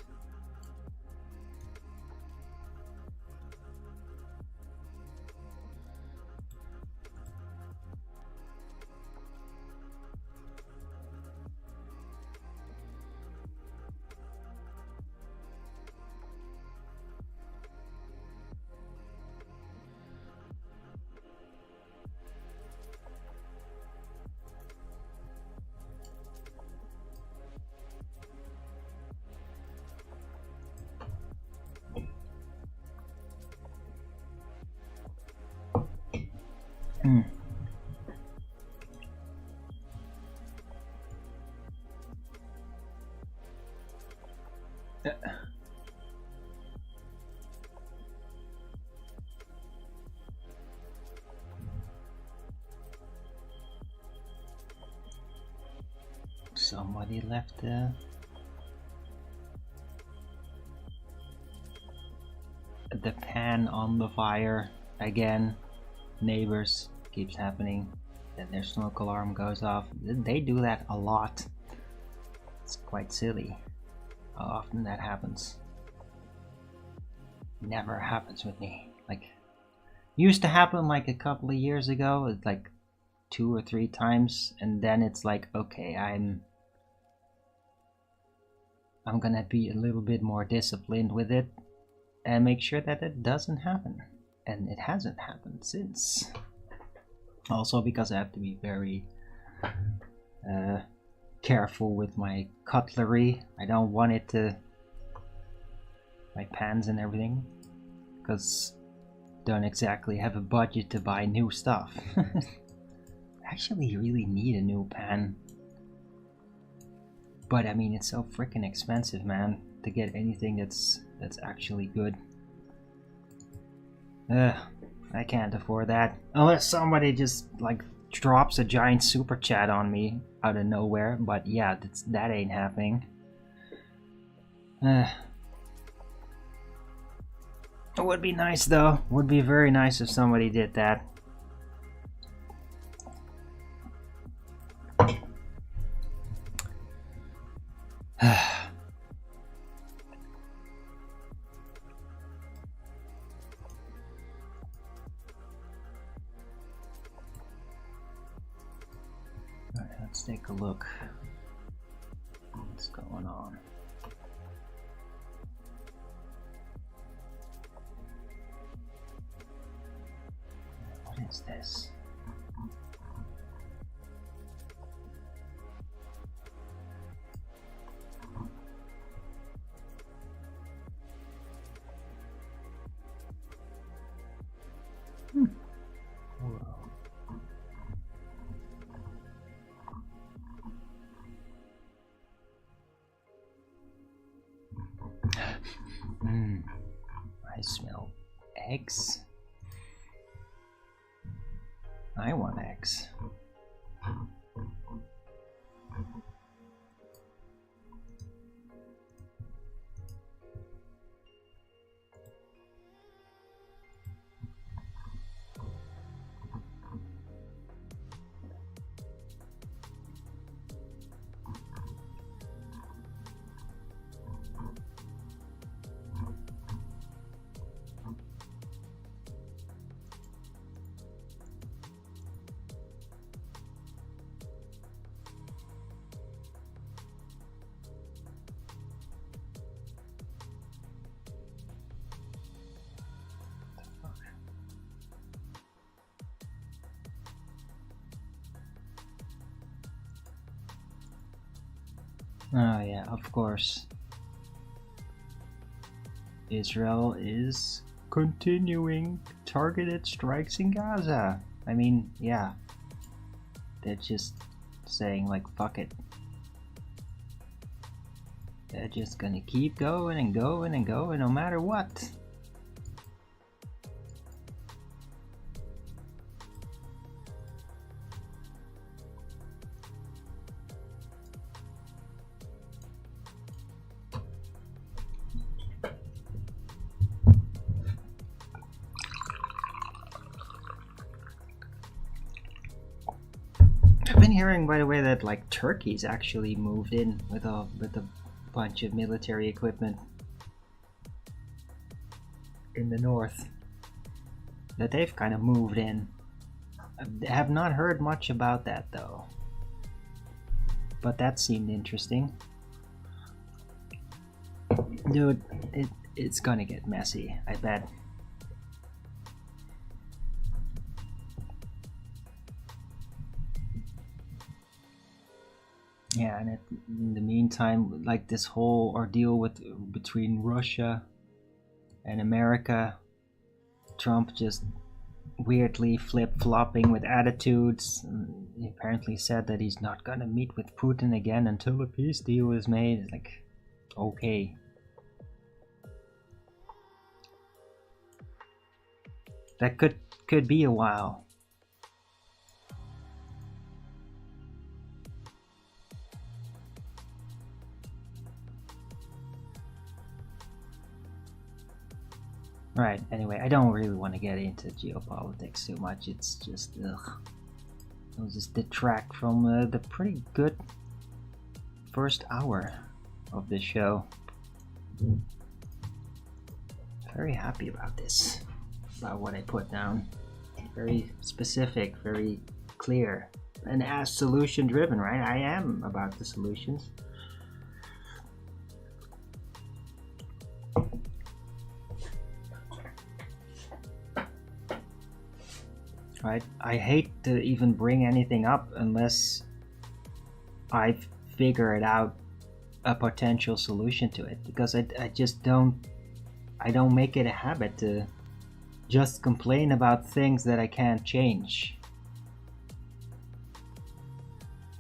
Somebody left the pan on the fire again. Neighbors, keeps happening. Then their smoke alarm goes off. They do that a lot. It's quite silly how often that happens. Never happens with me. Like, used to happen like a couple of years ago. It's like 2 or 3 times, and then it's like, okay, I'm gonna be a little bit more disciplined with it and make sure that it doesn't happen. And it hasn't happened since. Also because I have to be very careful with my cutlery. I don't want it to, my pans and everything, because don't exactly have a budget to buy new stuff. Actually really need a new pan. But I mean, it's so freaking expensive, man, to get anything that's actually good. I can't afford that. Unless somebody just like drops a giant super chat on me out of nowhere. But yeah, that ain't happening. It would be nice though. Would be very nice if somebody did that. Let's take a look. What's going on? What is this? I smell eggs. I want eggs. Oh yeah, of course. Israel is continuing targeted strikes in Gaza. I mean, yeah. They're just saying like, fuck it. They're just gonna keep going and going and going no matter what. I've been hearing, by the way, that like Turkey's actually moved in with a bunch of military equipment in the north. That they've kind of moved in. I have not heard much about that though. But that seemed interesting. Dude, it's gonna get messy, I bet. Yeah, and in the meantime, like this whole ordeal between Russia and America, Trump just weirdly flip-flopping with attitudes. He apparently said that he's not gonna meet with Putin again until a peace deal is made. It's like, okay. That could be a while. Right, anyway, I don't really want to get into geopolitics too much. It's just, ugh. It'll just detract from the pretty good first hour of the show. Very happy about this, about what I put down. Very specific, very clear, and as solution driven, right? I am about the solutions. Right? I hate to even bring anything up unless I figured out a potential solution to it, because I just don't make it a habit to just complain about things that I can't change,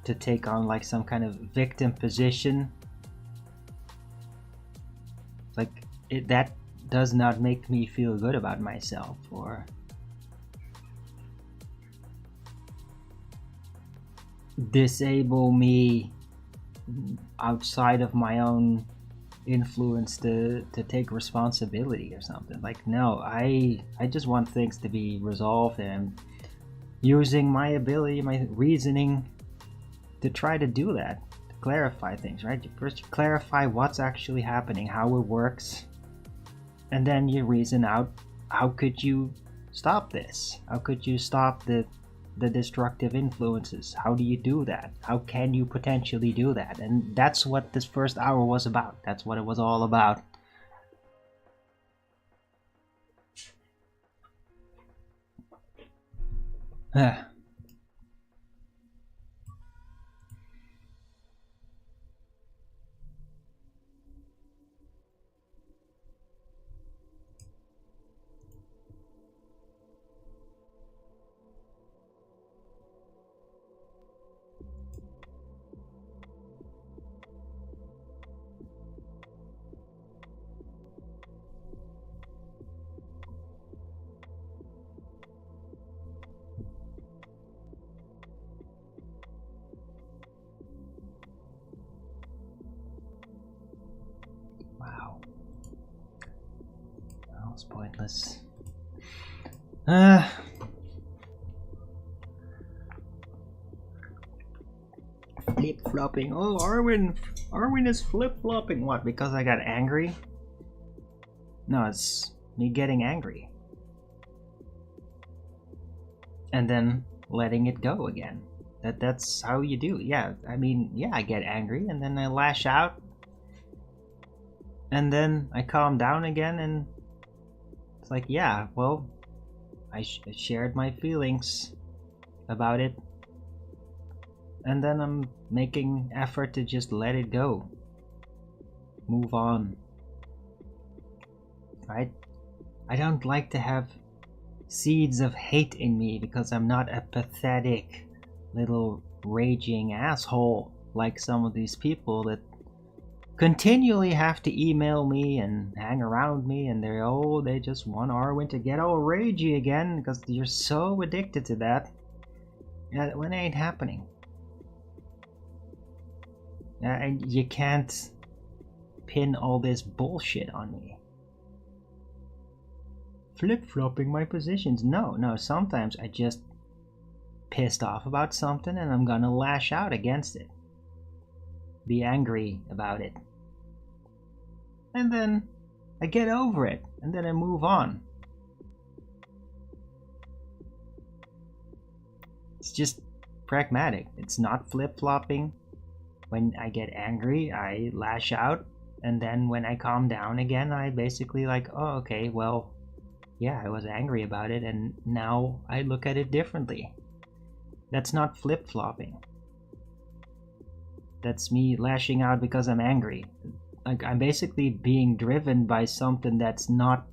to take on like some kind of victim position. Like that does not make me feel good about myself or disable me outside of my own influence to take responsibility or something. Like, no, I just want things to be resolved, and using my ability, my reasoning to try to do that, to clarify things, right? First you clarify what's actually happening, how it works, and then you reason out how could you stop this? How could you stop the the destructive influences. How do you do that? How can you potentially do that? And that's what this first hour was about. That's what it was all about. Wow. That was pointless. Flip-flopping. Oh, Arwen is flip-flopping. What, because I got angry? No, it's me getting angry. And then letting it go again. That's how you do. Yeah, I mean, yeah, I get angry and then I lash out. And then I calm down again and it's like, yeah, well, I shared my feelings about it. And then I'm making effort to just let it go. Move on. Right? I don't like to have seeds of hate in me because I'm not a pathetic little raging asshole like some of these people that continually have to email me and hang around me, and they just want Arwen to get all ragey again because you're so addicted to that. Yeah, when it ain't happening. And you can't pin all this bullshit on me. Flip-flopping my positions. No, sometimes I just pissed off about something and I'm gonna lash out against it. Be angry about it. And then I get over it and then I move on. It's just pragmatic. It's not flip-flopping. When I get angry, I lash out, and then when I calm down again, I basically like, oh, okay, well, yeah, I was angry about it, and now I look at it differently. That's not flip-flopping. That's me lashing out because I'm angry. Like, I'm basically being driven by something that's not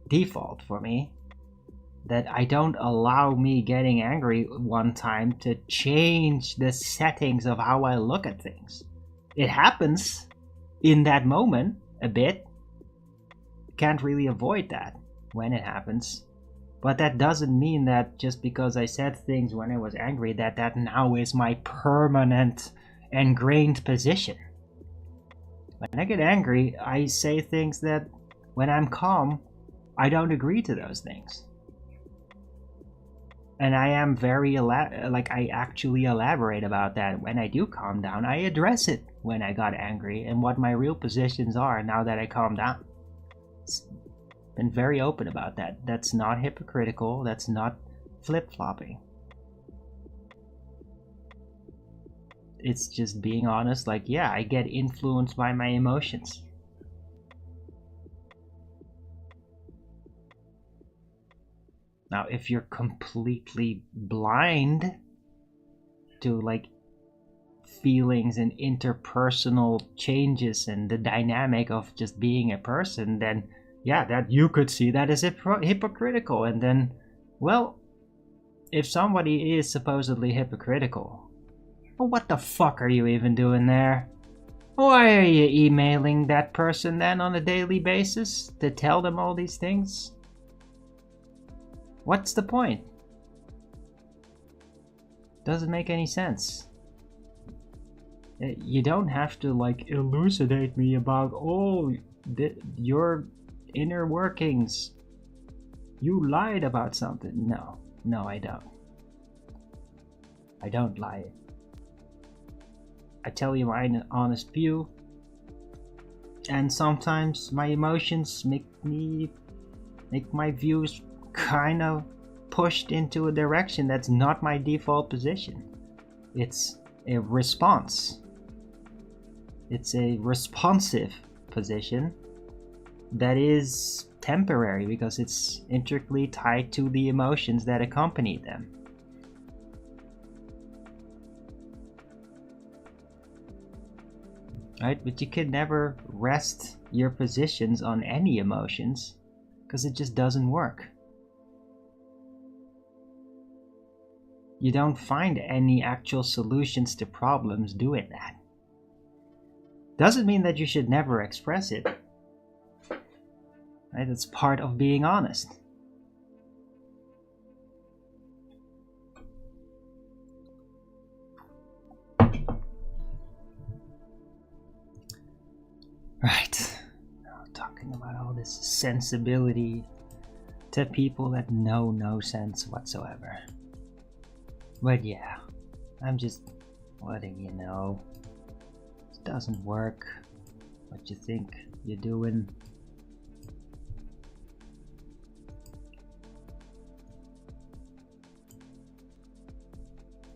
default for me. That I don't allow me getting angry one time to change the settings of how I look at things. It happens in that moment a bit. Can't really avoid that when it happens. But that doesn't mean that just because I said things when I was angry that now is my permanent ingrained position. When I get angry, I say things that when I'm calm, I don't agree to those things. And I am very, I actually elaborate about that. When I do calm down, I address it when I got angry and what my real positions are now that I calm down. Been very open about that. That's not hypocritical. That's not flip-flopping. It's just being honest, like, yeah, I get influenced by my emotions. Now, if you're completely blind to, like, feelings and interpersonal changes and the dynamic of just being a person, then, yeah, that you could see that as hypocritical. And then, well, if somebody is supposedly hypocritical, well, what the fuck are you even doing there? Why are you emailing that person then on a daily basis to tell them all these things? What's the point? Doesn't make any sense. You don't have to, like, elucidate me about your inner workings. You lied about something. No, I don't. I don't lie. I tell you my honest view, and sometimes my emotions make my views kind of pushed into a direction that's not my default position. It's a response. It's a responsive position that is temporary because it's intricately tied to the emotions that accompany them. Right? But you can never rest your positions on any emotions because it just doesn't work. You don't find any actual solutions to problems doing that. Doesn't mean that you should never express it. Right? It's part of being honest. Right. Now, talking about all this sensibility to people that know no sense whatsoever. But yeah, I'm just letting you know. It doesn't work. What you think you're doing.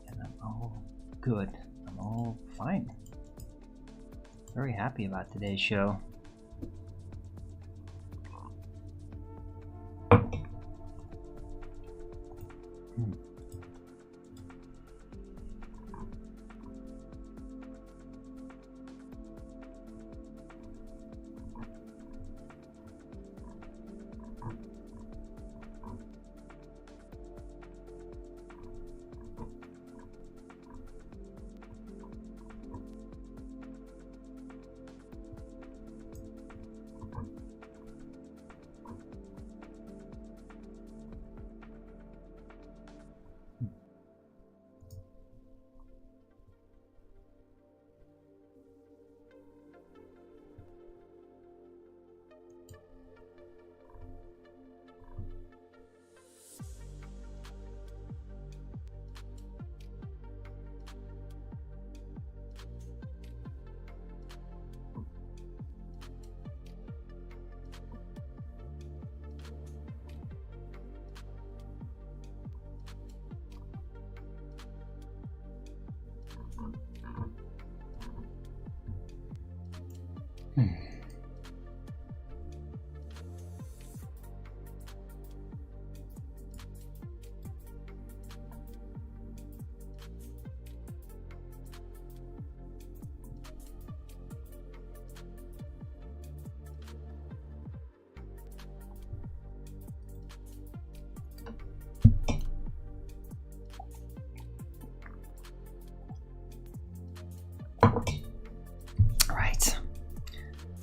And I'm all good. I'm all fine. Very happy about today's show.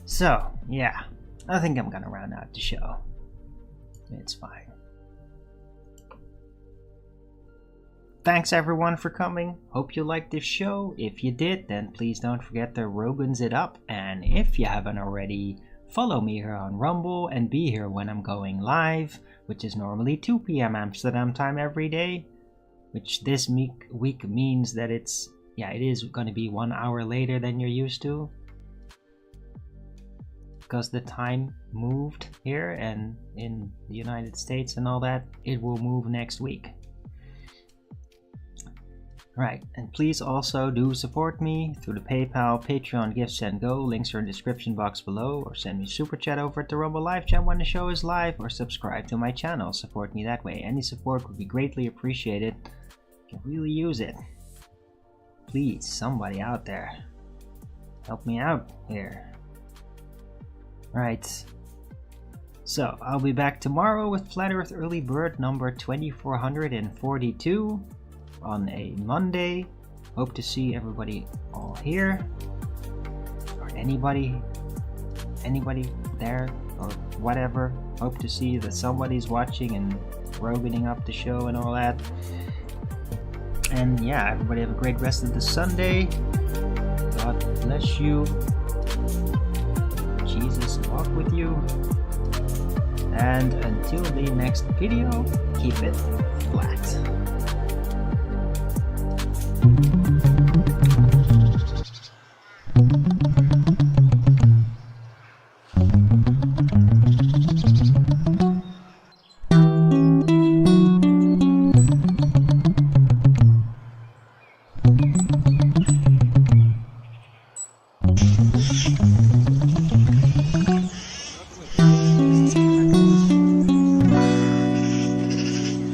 So, yeah, I think I'm gonna round out the show. It's fine. Thanks everyone for coming. Hope you liked this show. If you did, then please don't forget to Rogan's it up. And if you haven't already, follow me here on Rumble and be here when I'm going live, which is normally 2 p.m. Amsterdam time every day. Which this week means that it is going to be 1 hour later than you're used to. Because the time moved here and in the United States and all that, it will move next week. Right, and please also do support me through the PayPal, Patreon, Gifts and Go. Links are in the description box below, or send me a super chat over at the Rumble live chat when the show is live, or subscribe to my channel. Support me that way. Any support would be greatly appreciated. I can really use it. Please, somebody out there, help me out here. Right, so I'll be back tomorrow with Flat Earth Early Bird number 2442 on a Monday. Hope to see everybody all here, or anybody there, or whatever. Hope to see that somebody's watching and roganing up the show and all that. And yeah, everybody have a great rest of the Sunday. God bless you. Jesus walk with you, and until the next video, keep it flat.